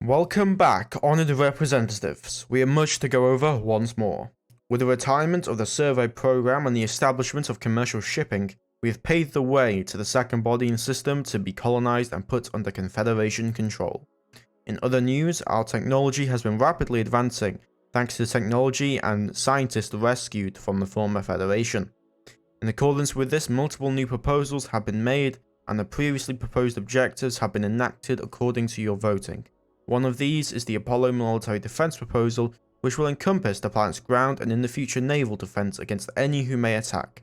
Welcome back, honoured representatives. We have much to go over once more. With the retirement of the survey program and the establishment of commercial shipping, we have paved the way to the second bodying system to be colonized and put under Confederation control. In other news, our technology has been rapidly advancing thanks to technology and scientists rescued from the former Federation. In accordance with this, multiple new proposals have been made, and the previously proposed objectives have been enacted according to your voting. One of these is the Apollo military defense proposal, which will encompass the planet's ground and in the future naval defense against any who may attack.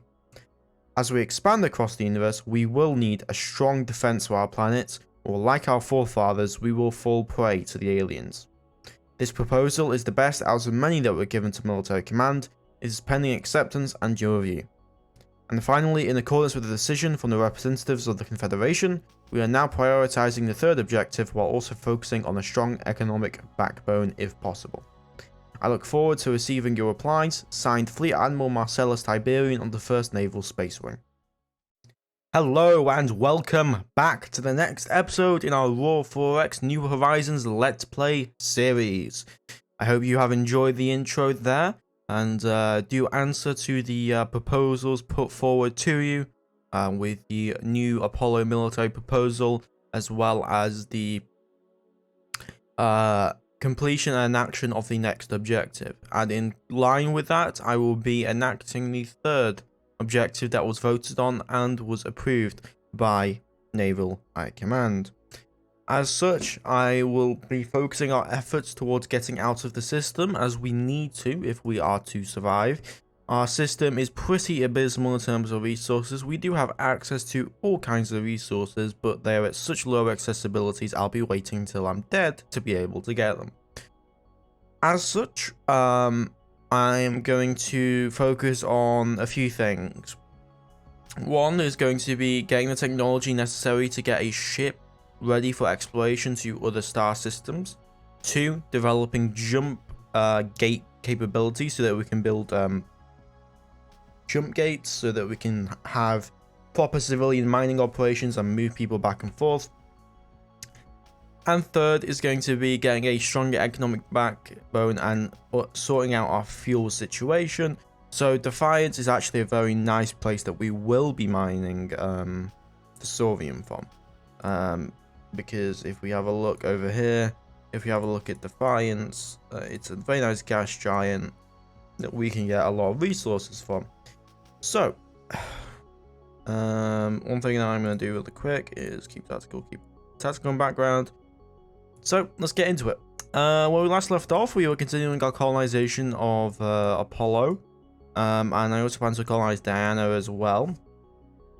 As we expand across the universe, we will need a strong defense for our planet, or like our forefathers, we will fall prey to the aliens. This proposal is the best out of many that were given to military command. It is pending acceptance and your review. And finally, in accordance with the decision from the representatives of the Confederation, we are now prioritizing the third objective while also focusing on a strong economic backbone if possible. I look forward to receiving your replies. Signed, Fleet Admiral Marcellus Tiberian on the 1st Naval Space Wing. Hello and welcome back to the next episode in our Aurora 4X New Horizons Let's Play series. I hope you have enjoyed the intro there and do answer to the proposals put forward to you with the new Apollo military proposal, as well as the completion and action of the next objective. And in line with that, I will be enacting the third objective that was voted on and was approved by Naval High Command. As such, I will be focusing our efforts towards getting out of the system, as we need to if we are to survive. Our system is pretty abysmal in terms of resources. We do have access to all kinds of resources, but they're at such low accessibilities, I'll be waiting until I'm dead to be able to get them. As such, I am going to focus on a few things. One is going to be getting the technology necessary to get a ship ready for exploration to other star systems. 2, developing jump gate capability so that we can build jump gates so that we can have proper civilian mining operations and move people back and forth. And 3rd is going to be getting a stronger economic backbone and sorting out our fuel situation. So Defiance is actually a very nice place that we will be mining the Saurium from. Because if we have a look over here, if we have a look at Defiance, it's a very nice gas giant that we can get a lot of resources from. So, one thing that I'm going to do really quick is keep tactical in background. So, let's get into it. Where we last left off, we were continuing our colonization of Apollo, and I also plan to colonize Diana as well.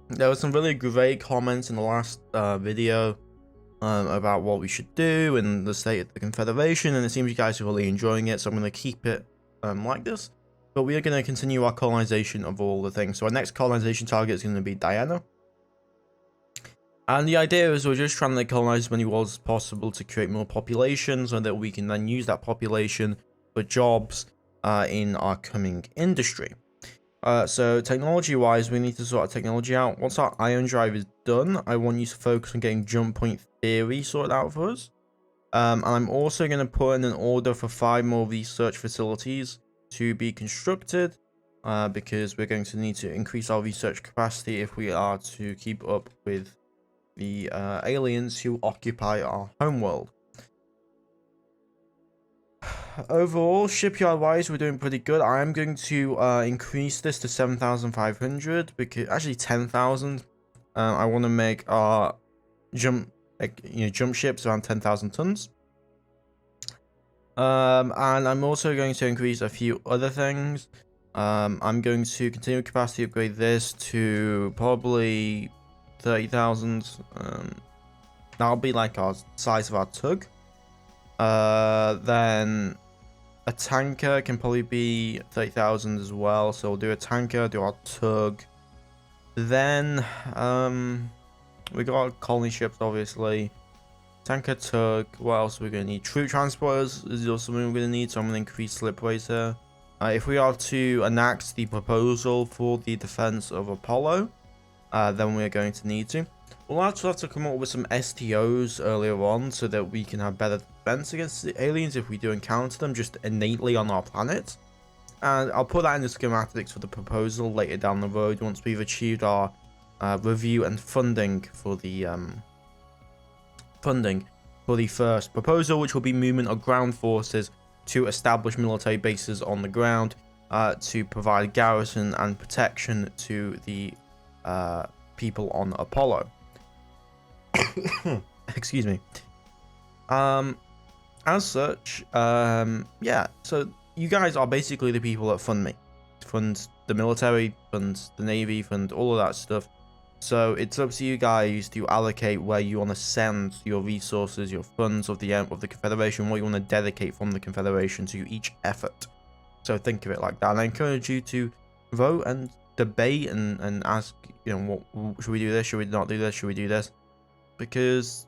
There were some really great comments in the last video about what we should do and the state of the Confederation, and it seems you guys are really enjoying it, so I'm going to keep it like this. But we are going to continue our colonization of all the things. So our next colonization target is going to be Diana. And the idea is we're just trying to colonize as many worlds as possible to create more population so that we can then use that population for jobs in our coming industry. So technology-wise, we need to sort our technology out. Once our ion drive is done, I want you to focus on getting jump point theory sorted out for us. And I'm also going to put in an order for 5 more research facilities to be constructed, because we're going to need to increase our research capacity if we are to keep up with the aliens who occupy our homeworld. Overall, shipyard-wise, we're doing pretty good. I am going to increase this to 7,500, because actually 10,000. I want to make our jump ships around 10,000 tons. And I'm also going to increase a few other things. I'm going to continue capacity upgrade this to probably 30,000. That'll be like our size of our tug. Then a tanker can probably be 30,000 as well. So we'll do a tanker, do our tug. Then we got our colony ships, obviously. Tanker, tug. What else are we going to need? Troop transporters is also something we're going to need, so I'm going to increase slip rates here. If we are to enact the proposal for the defense of Apollo, then we're going to need to. We'll also have to come up with some STOs earlier on so that we can have better defense against the aliens if we do encounter them just innately on our planet. And I'll put that in the schematics for the proposal later down the road once we've achieved our review and funding for the first proposal, which will be movement of ground forces to establish military bases on the ground to provide garrison and protection to the people on Apollo. Excuse me. As such, yeah, so you guys are basically the people that fund me. Fund the military, fund the navy, fund all of that stuff. So it's up to you guys to allocate where you want to send your resources, your funds of the Confederation, what you want to dedicate from the Confederation to each effort. So think of it like that. And I encourage you to vote and debate and ask, you know, what should we do this? Should we not do this? Should we do this? Because,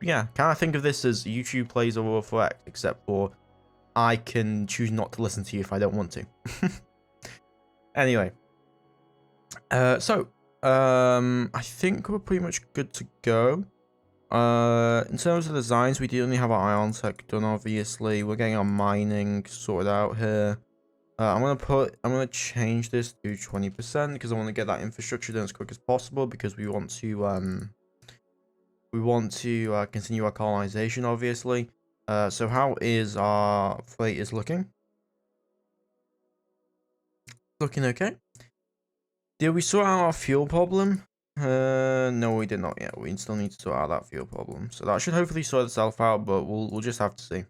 yeah, kind of think of this as YouTube plays Aurora for X, except for I can choose not to listen to you if I don't want to. Anyway, I think we're pretty much good to go. In terms of designs, we do only have our ion tech done, obviously. We're getting our mining sorted out here. I'm gonna change this to 20% because I want to get that infrastructure done as quick as possible because we want to continue our colonization, obviously. So how is our fleet is looking? Looking okay. Did we sort out our fuel problem? No, we did not yet. We still need to sort out that fuel problem. So that should hopefully sort itself out, but we'll just have to see.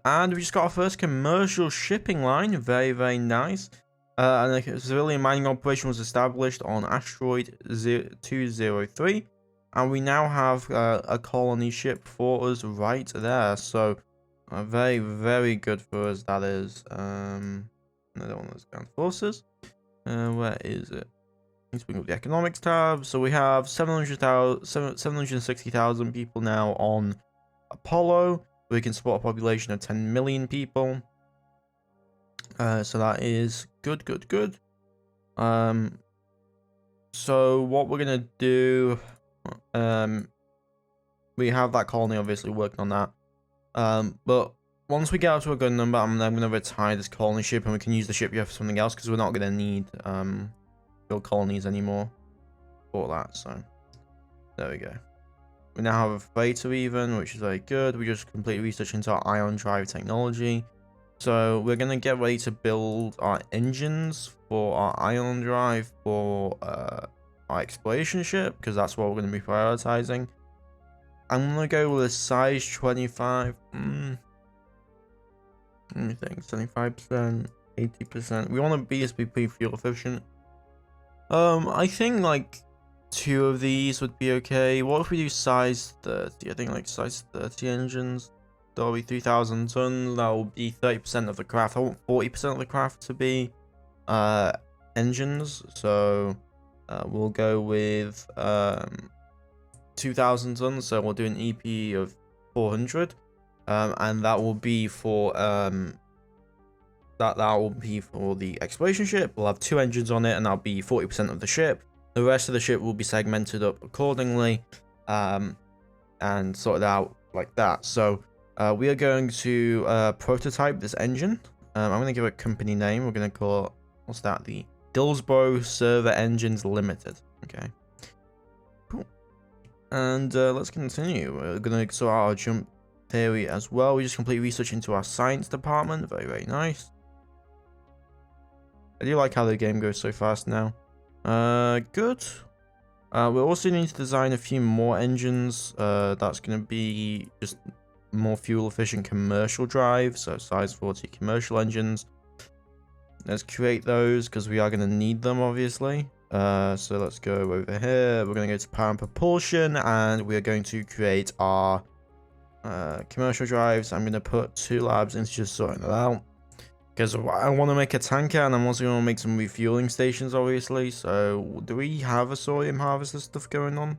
And we just got our first commercial shipping line. Very, very nice. And a civilian mining operation was established on asteroid 203. And we now have a colony ship for us right there. So, very, very good for us, that is. Another one of those ground forces. Where is it? Let's bring up the economics tab. So we have 760,000 people now on Apollo. We can support a population of 10 million people. So that is good. So what we're gonna do, we have that colony obviously working on that. But once we get up to a good number, I'm gonna retire this colony ship and we can use the shipyard for something else because we're not gonna need build colonies anymore for that. So there we go. We now have a freighter even, which is very good. We just completed research into our ion drive technology. So we're going to get ready to build our engines for our ion drive for our exploration ship, because that's what we're going to be prioritizing. I'm going to go with a size 25. Let me think, 75%, 80%. We want to be pretty fuel efficient. I think like 2 of these would be okay. What if we do size 30? I think like size 30 engines. That'll be 3,000 tons. That will be 30% of the craft. I want 40% of the craft to be engines. So we'll go with 2,000 tons. So we'll do an EP of 400, and that will be for that will be for the exploration ship. We'll have 2 engines on it, and that'll be 40% of the ship. The rest of the ship will be segmented up accordingly, and sorted out like that. So we are going to prototype this engine. I'm going to give it a company name. We're going to call it, what's that? The Dillsborough Server Engines Limited. Okay. Cool. And let's continue. We're going to sort out our jump theory as well. We just complete research into our science department. Very, very nice. I do like how the game goes so fast now. Good. We also need to design a few more engines. That's going to be just more fuel efficient commercial drive, so size 40 commercial engines. Let's create those because we are going to need them, obviously. So let's go over here. We're going to go to power and propulsion, and we are going to create our commercial drives. I'm going to put 2 labs into just sorting it out because I want to make a tanker, and I'm also going to make some refueling stations, obviously. So do we have a sodium harvester stuff going on?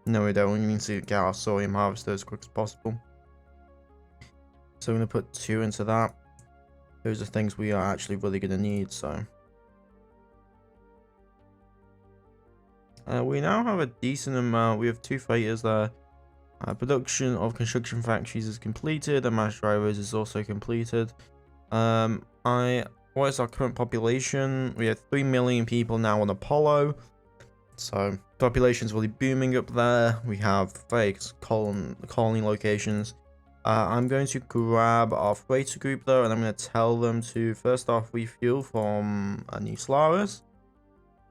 No, we don't. We need to get our sodium harvester as quick as possible. So I'm going to put 2 into that. those are things we are actually really going to need, so. We now have a decent amount. We have 2 freighters there. Production of construction factories is completed, and mass drivers is also completed. What is our current population? We have 3 million people now on Apollo. So, population is really booming up there. We have various colony locations. I'm going to grab our freighter group though, and I'm going to tell them to first off refuel from New Solaris.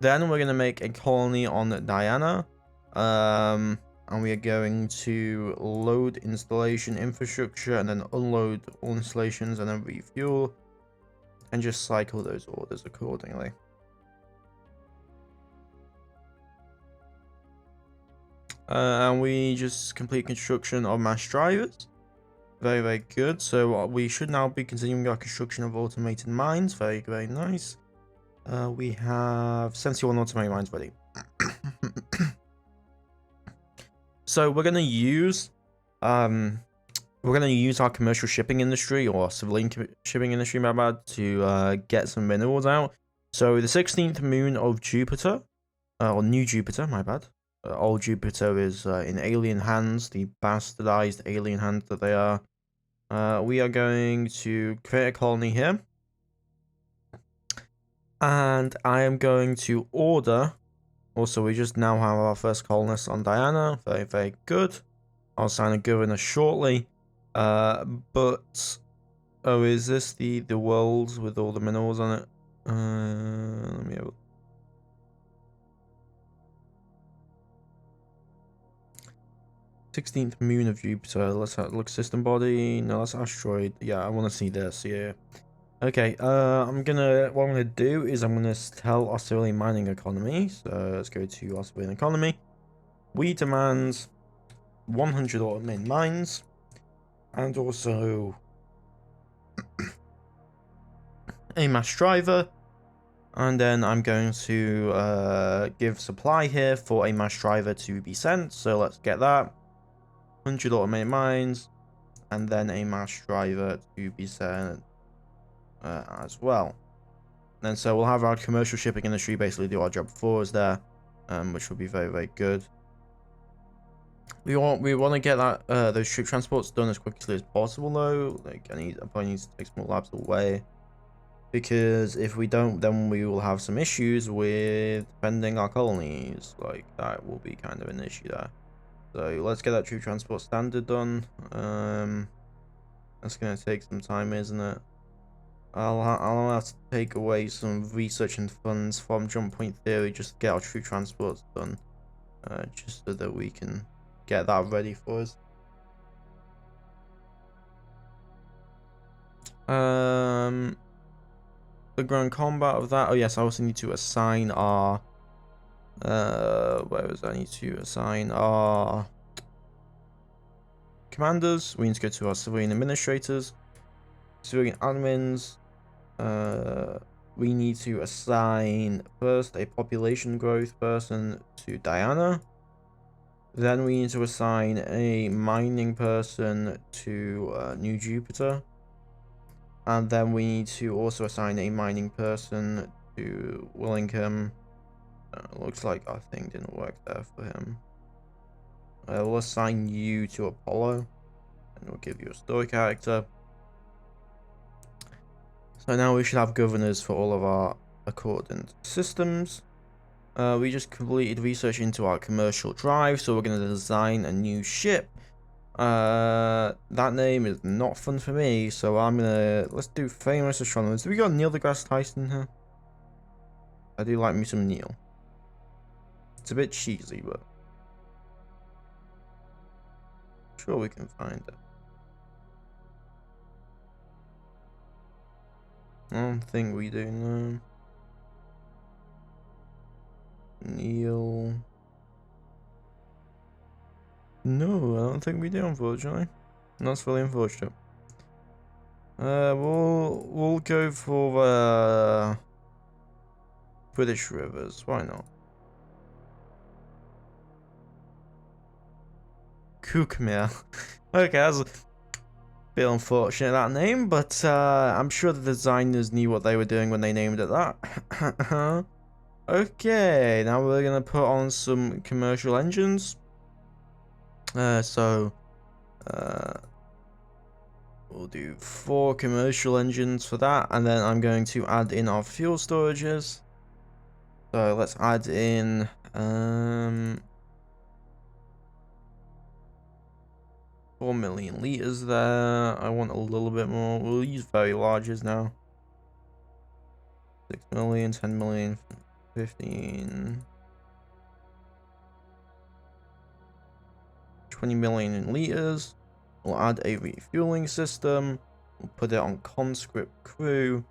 Then we're going to make a colony on Diana. And we are going to load installation infrastructure and then unload all installations and then refuel. And just cycle those orders accordingly. And we just complete construction of mass drivers. Very, very good. So we should now be continuing our construction of automated mines. Very, very nice. We have 71 automated mines ready. So we're gonna use our commercial shipping industry or civilian shipping industry, my bad, to get some minerals out. So the 16th moon of Jupiter, or New Jupiter, my bad. Old Jupiter is in alien hands, the bastardized alien hands that they are. We are going to create a colony here. And I am going to order. Also, we just now have our first colonist on Diana. Very, very good. I'll sign a governor shortly. But oh, is this the world with all the minerals on it? Let me have a 16th moon of Jupiter. Let's have a look. System body. No, that's asteroid. Yeah, I want to see this. Yeah. Okay. What I'm gonna do is I'm gonna tell our civilian mining economy. So let's go to our civilian economy. We demand 100 automated mines, and also a mass driver. And then I'm going to give supply here for a mass driver to be sent. So let's get that. 100 automated mines, and then a mass driver to be sent as well. And so we'll have our commercial shipping industry basically do our job for us there, which will be very, very good. We want to get that those ship transports done as quickly as possible though. Like I probably need to take some more labs away, because if we don't, then we will have some issues with defending our colonies. Like that will be kind of an issue there. So let's get that troop transport standard done. That's gonna take some time, isn't it? I'll have to take away some research and funds from jump point theory just to get our troop transports done, just so that we can get that ready for us. The ground combat of that. Oh yes, I also need to assign our. Where was I need to assign our commanders? We need to go to our civilian administrators, civilian admins. We need to assign first a population growth person to Diana. Then we need to assign a mining person to New Jupiter. And then we need to also assign a mining person to Willingham. Looks like our thing didn't work there for him. We'll assign you to Apollo, and we'll give you a story character. So now we should have governors for all of our accordant systems. We just completed research into our commercial drive, so we're going to design a new ship. That name is not fun for me, so let's do famous astronomers. Do we got Neil deGrasse Tyson here? I do like me some Neil. It's a bit cheesy, but I'm sure we can find it. I don't think we do, no. Neil. No, I don't think we do, unfortunately. That's really unfortunate. We'll go for British rivers. Why not? Cookmere. Okay, Bit unfortunate, that name, but I'm sure the designers knew what they were doing when they named it that. Okay, now we're gonna put on some commercial engines. So we'll do 4 commercial engines for that, and then I'm going to add in our fuel storages. So let's add in 4 million liters there. I want a little bit more. We'll use very larges now. 6 million, 10 million, 15, 20 million in liters. We'll add a refueling system. We'll put it on conscript crew.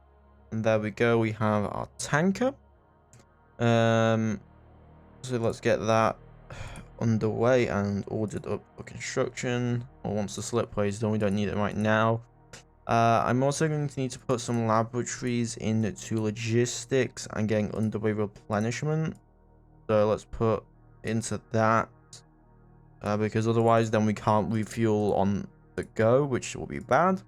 And there we go. We have our tanker. So let's get that underway and ordered up for construction. Or once the slipway is done, we don't need it right now. I'm also going to need to put some laboratories into logistics and getting underway replenishment. So let's put into that. Because otherwise then we can't refuel on the go, which will be bad.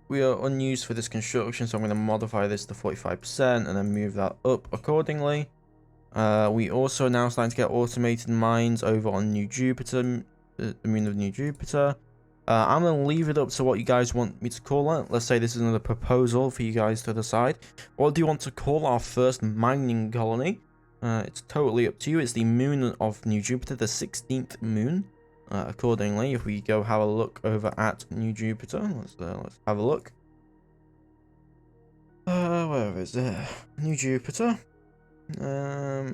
We are unused for this construction, so I'm going to modify this to 45% and then move that up accordingly. We also now starting to get automated mines over on New Jupiter, the moon of New Jupiter. I'm going to leave it up to what you guys want me to call it. Let's say this is another proposal for you guys to decide. What do you want to call our first mining colony? It's totally up to you. It's the moon of New Jupiter, the 16th moon. Accordingly, if we go have a look over at New Jupiter, let's have a look. Where is it? New Jupiter. A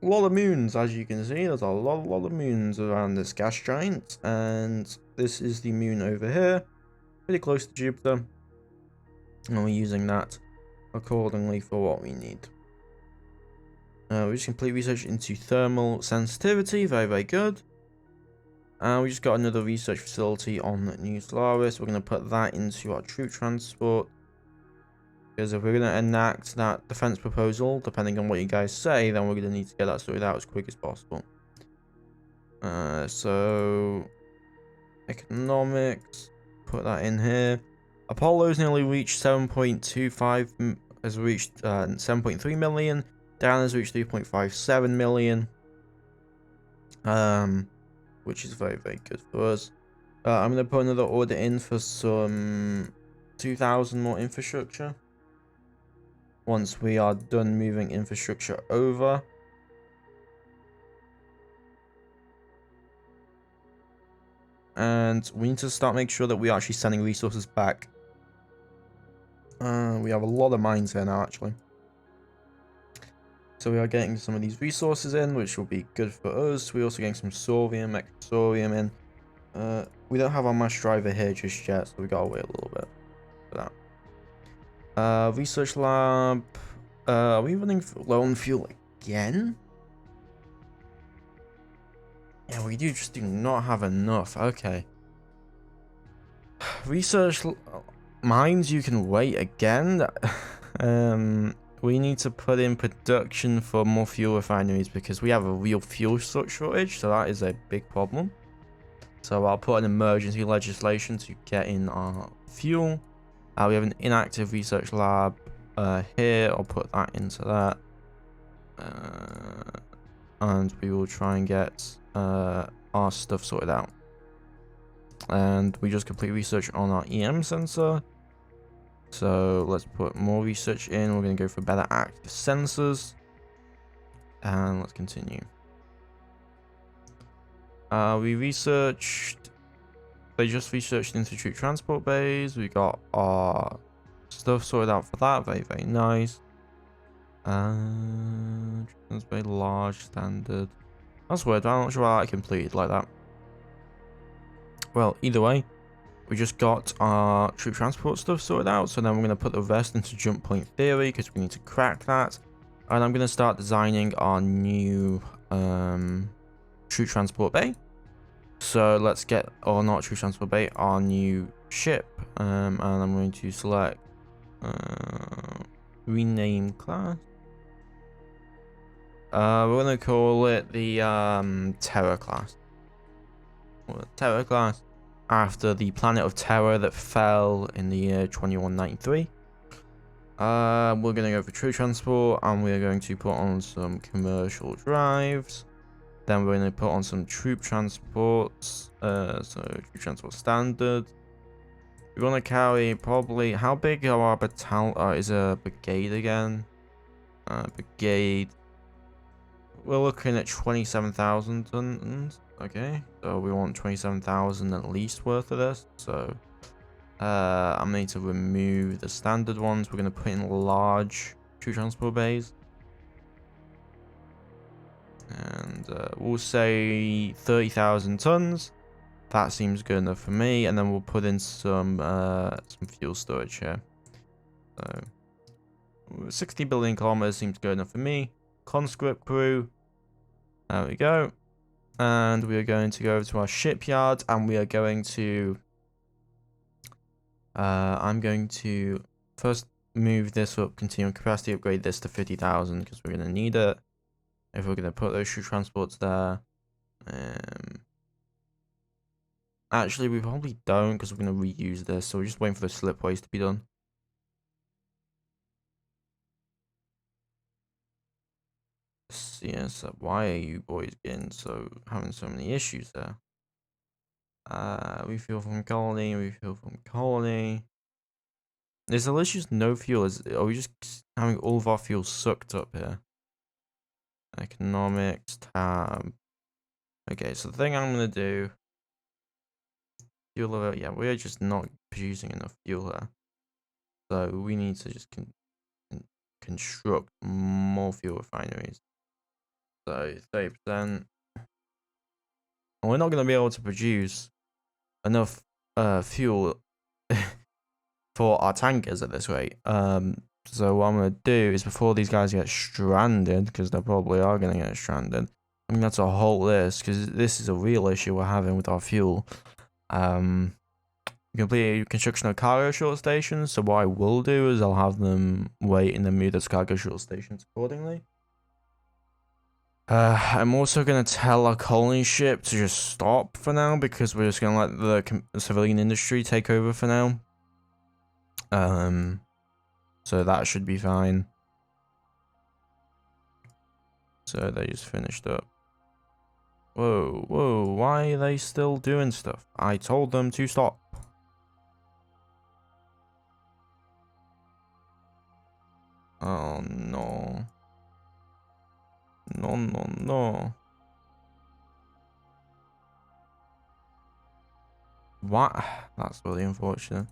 lot of moons, as you can see. There's a lot of moons around this gas giant, and this is the moon over here, pretty close to Jupiter, and we're using that accordingly for what we need. We just complete research into thermal sensitivity, very good. And we just got another research facility on New Solaris. We're going to put that into our troop transport. Because if we're going to enact that defense proposal, depending on what you guys say, then we're going to need to get that sorted out as quick as possible. So economics, put that in here. Apollo's nearly reached 7.25, has reached 7.3 million. Diana's reached 3.57 million. Which is very good for us. I'm going to put another order in for some 2,000 more infrastructure. Once we are done moving infrastructure over. And we need to start making sure that we are actually sending resources back. We have a lot of mines here now, actually. So we are getting some of these resources in, which will be good for us. We're also getting some sorium, extra sorium in. We don't have our mass driver here just yet, so we gotta wait a little bit for that. Research lab. Are we running low on fuel again? Yeah, we do not have enough. Okay. Research mines, you can wait again. We need to put in production for more fuel refineries because we have a real fuel shortage, so that is a big problem. So I'll put an emergency legislation to get in our fuel. We have an inactive research lab here. I'll put that into that. And we will try and get our stuff sorted out. And we just complete research on our EM sensor. So let's put more research in. We're going to go for better active sensors. And let's continue. We researched. They just researched Institute transport bays. We got our stuff sorted out for that. Very nice. It's very large standard. That's weird. I'm not sure why I completed like that. Well, either way, we just got our troop transport stuff sorted out. So then we're going to put the rest into jump point theory because we need to crack that. And I'm going to start designing our new troop transport bay. So let's get, or not troop transport bay, our new ship. And I'm going to select rename class. We're going to call it the Terror class. or the Terror class, after the planet of Terror that fell in the year 2193. We're going to go for troop transport, and we're going to put on some commercial drives. Then we're going to put on some troop transports. So troop transport standard. We're going to carry probably, how big are our battalion? Is a brigade again? Brigade. We're looking at 27,000 tons. Okay, so we want 27,000 at least worth of this. So I'm going to remove the standard ones. We're going to put in large troop transport bays. And we'll say 30,000 tons. That seems good enough for me. And then we'll put in some fuel storage here. So 60 billion kilometers seems good enough for me. Conscript crew. There we go. And we are going to go over to our shipyard, and we are going to I'm going to first move this up, continuum capacity, upgrade this to 50,000 because we're going to need it if we're going to put those troop transports there. Actually, we probably don't because we're going to reuse this, so we're just waiting for the slipways to be done. Yes, why are you boys having so many issues there? Refuel from colony, refuel from colony. Is there just no fuel? Are we just having all of our fuel sucked up here? Economics tab. Okay, so the thing I'm gonna do. Fuel level, yeah, we're just not producing enough fuel here. So we need to just construct more fuel refineries. So 30%. And we're not going to be able to produce enough fuel for our tankers at this rate. So what I'm going to do is, before these guys get stranded, because they probably are going to get stranded, I'm going to have to halt this, because this is a real issue we're having with our fuel. Complete construction of cargo shuttle stations. So what I will do is I'll have them wait and then move those cargo shuttle stations accordingly. I'm also going to tell our colony ship to just stop for now, because we're just going to let the civilian industry take over for now. So that should be fine. So they just finished up. Whoa, why are they still doing stuff? I told them to stop. Oh no. No. What? That's really unfortunate.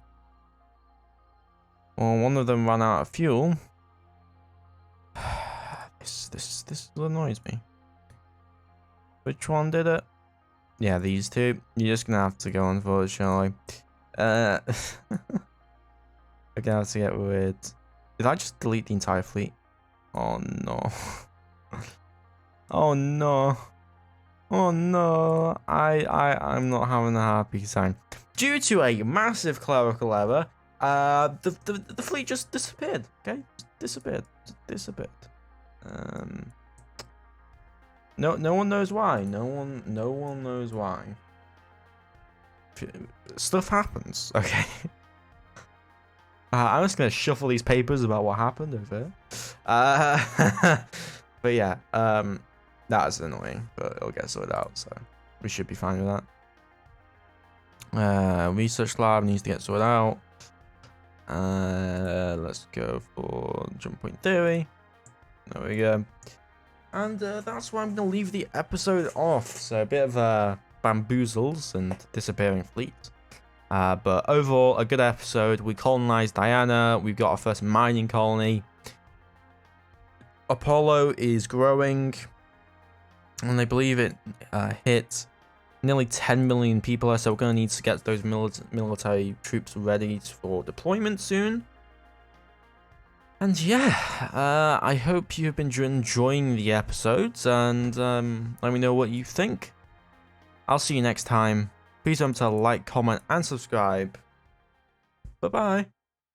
Well, one of them ran out of fuel. This annoys me. Which one did it? Yeah, these two. You're just gonna have to go, unfortunately. I'm gonna have to get rid. Did I just delete the entire fleet? Oh no. Oh no. Oh no. I'm not having a happy time. Due to a massive clerical error, the fleet just disappeared. Okay? Disappeared. No one knows why. No one knows why. Stuff happens, okay? I'm just gonna shuffle these papers about what happened over here. But yeah, that's annoying, but it'll get sorted out, so we should be fine with that. Research lab needs to get sorted out. Let's go for jump point theory. There we go. And that's where I'm going to leave the episode off. So a bit of bamboozles and disappearing fleet. But overall, a good episode. We colonized Diana. We've got our first mining colony. Apollo is growing. And I believe it hit nearly 10 million people. So we're going to need to get those military troops ready for deployment soon. And yeah, I hope you've been enjoying the episodes, and let me know what you think. I'll see you next time. Please remember to like, comment, and subscribe. Bye-bye.